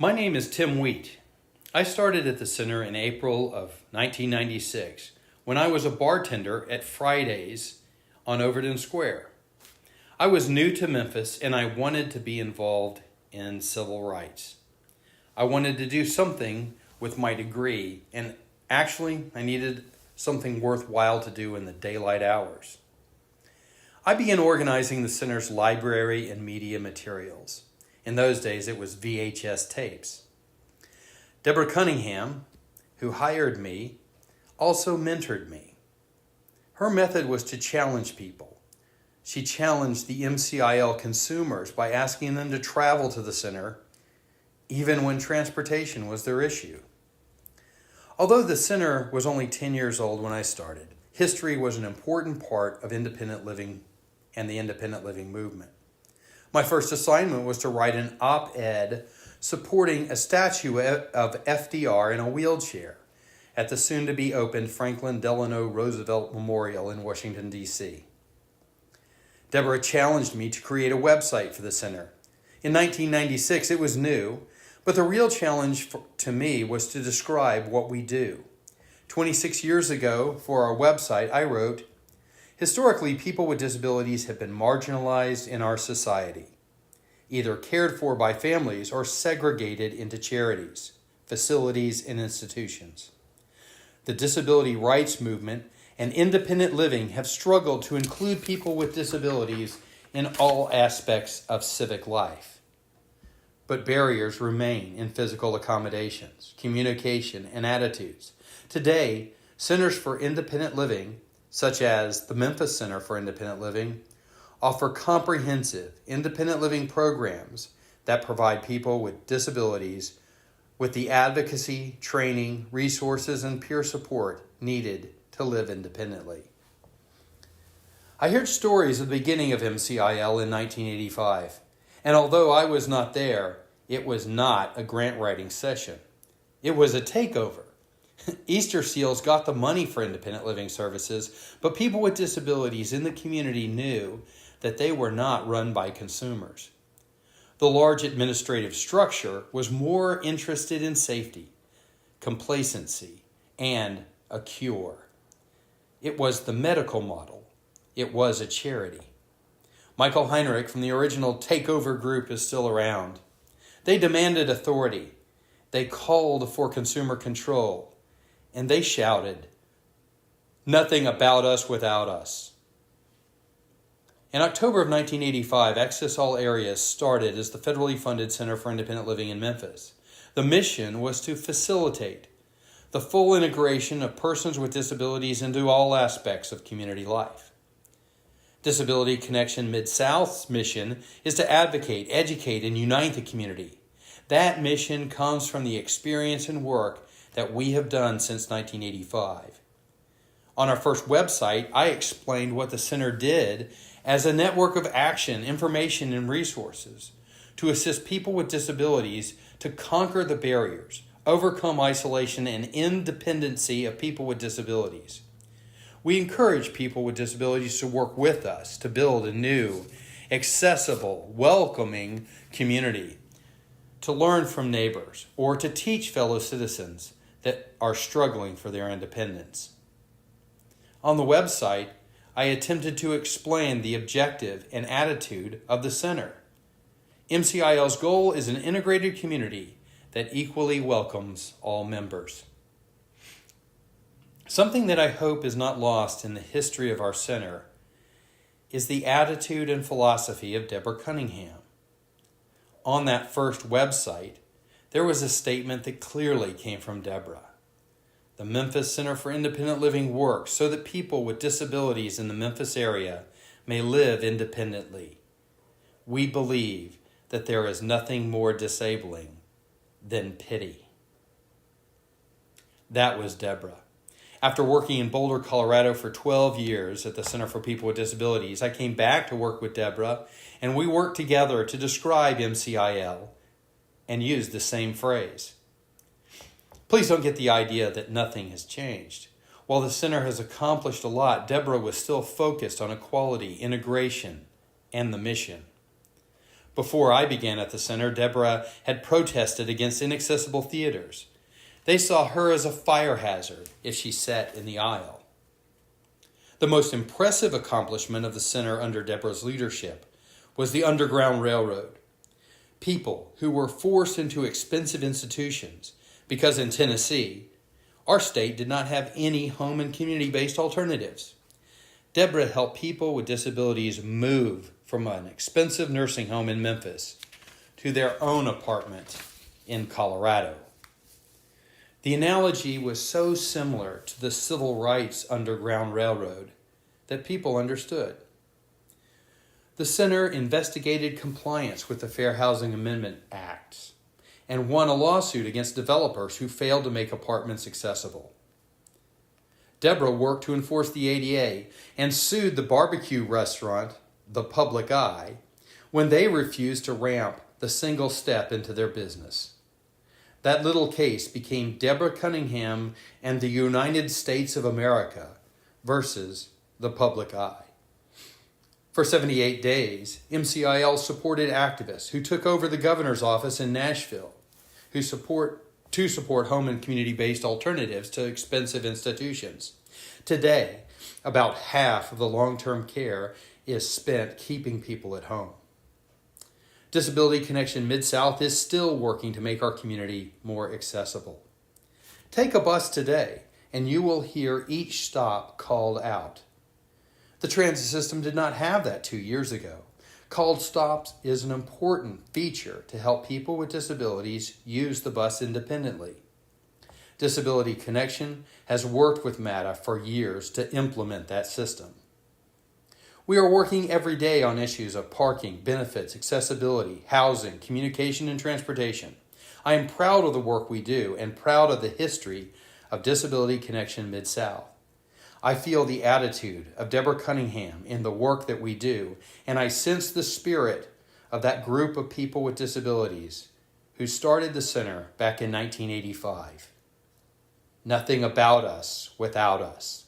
My name is Tim Wheat. I started at the center in April of 1996 when I was a bartender at Fridays on Overton Square. I was new to Memphis and I wanted to be involved in civil rights. I wanted to do something with my degree, and actually I needed something worthwhile to do in the daylight hours. I began organizing the center's library and media materials. In those days, it was VHS tapes. Deborah Cunningham, who hired me, also mentored me. Her method was to challenge people. She challenged the MCIL consumers by asking them to travel to the center, even when transportation was their issue. Although the center was only 10 years old when I started, history was an important part of independent living and the independent living movement. My first assignment was to write an op-ed supporting a statue of FDR in a wheelchair at the soon-to-be-opened Franklin Delano Roosevelt Memorial in Washington, D.C. Deborah challenged me to create a website for the center. In 1996, it was new, but the real challenge to me was to describe what we do. 26 years ago, for our website, I wrote, "Historically, people with disabilities have been marginalized in our society, either cared for by families or segregated into charities, facilities, and institutions. The disability rights movement and independent living have struggled to include people with disabilities in all aspects of civic life. But barriers remain in physical accommodations, communication, and attitudes. Today, centers for independent living, such as the Memphis Center for Independent Living, offer comprehensive independent living programs that provide people with disabilities with the advocacy, training, resources, and peer support needed to live independently." I heard stories at the beginning of MCIL in 1985, and although I was not there, it was not a grant writing session. It was a takeover. Easter Seals got the money for independent living services, but people with disabilities in the community knew that they were not run by consumers. The large administrative structure was more interested in safety, complacency, and a cure. It was the medical model. It was a charity. Michael Heinrich from the original Takeover group is still around. They demanded authority. They called for consumer control. And they shouted, "Nothing about us without us." In October of 1985, Access All Areas started as the federally funded Center for Independent Living in Memphis. The mission was to facilitate the full integration of persons with disabilities into all aspects of community life. Disability Connection Midsouth's mission is to advocate, educate, and unite the community. That mission comes from the experience and work that we have done since 1985. On our first website, I explained what the center did as a network of action, information, and resources to assist people with disabilities to conquer the barriers, overcome isolation, and independency of people with disabilities. We encourage people with disabilities to work with us to build a new, accessible, welcoming community, to learn from neighbors, or to teach fellow citizens that are struggling for their independence. On the website, I attempted to explain the objective and attitude of the center. MCIL's goal is an integrated community that equally welcomes all members. Something that I hope is not lost in the history of our center is the attitude and philosophy of Deborah Cunningham. On that first website, there was a statement that clearly came from Deborah. The Memphis Center for Independent Living works so that people with disabilities in the Memphis area may live independently. We believe that there is nothing more disabling than pity. That was Deborah. After working in Boulder, Colorado for 12 years at the Center for People with Disabilities, I came back to work with Deborah, and we worked together to describe MCIL and use the same phrase. Please don't get the idea that nothing has changed. While the center has accomplished a lot, Deborah was still focused on equality, integration, and the mission. Before I began at the center, Deborah had protested against inaccessible theaters. They saw her as a fire hazard if she sat in the aisle. The most impressive accomplishment of the center under Deborah's leadership was the Underground Railroad. People who were forced into expensive institutions because in Tennessee, our state did not have any home and community-based alternatives. Deborah helped people with disabilities move from an expensive nursing home in Memphis to their own apartment in Colorado. The analogy was so similar to the Civil Rights Underground Railroad that people understood. The center investigated compliance with the Fair Housing Amendment Acts and won a lawsuit against developers who failed to make apartments accessible. Deborah worked to enforce the ADA and sued the barbecue restaurant, The Public Eye, when they refused to ramp the single step into their business. That little case became Deborah Cunningham and the United States of America versus The Public Eye. For 78 days, MCIL supported activists who took over the governor's office in Nashville to support home and community-based alternatives to expensive institutions. Today, about half of the long-term care is spent keeping people at home. Disability Connection Midsouth is still working to make our community more accessible. Take a bus today, and you will hear each stop called out. The transit system did not have that 2 years ago. Called stops is an important feature to help people with disabilities use the bus independently. Disability Connection has worked with MATA for years to implement that system. We are working every day on issues of parking, benefits, accessibility, housing, communication, and transportation. I am proud of the work we do and proud of the history of Disability Connection Midsouth. I feel the attitude of Deborah Cunningham in the work that we do, and I sense the spirit of that group of people with disabilities who started the center back in 1985. Nothing about us without us.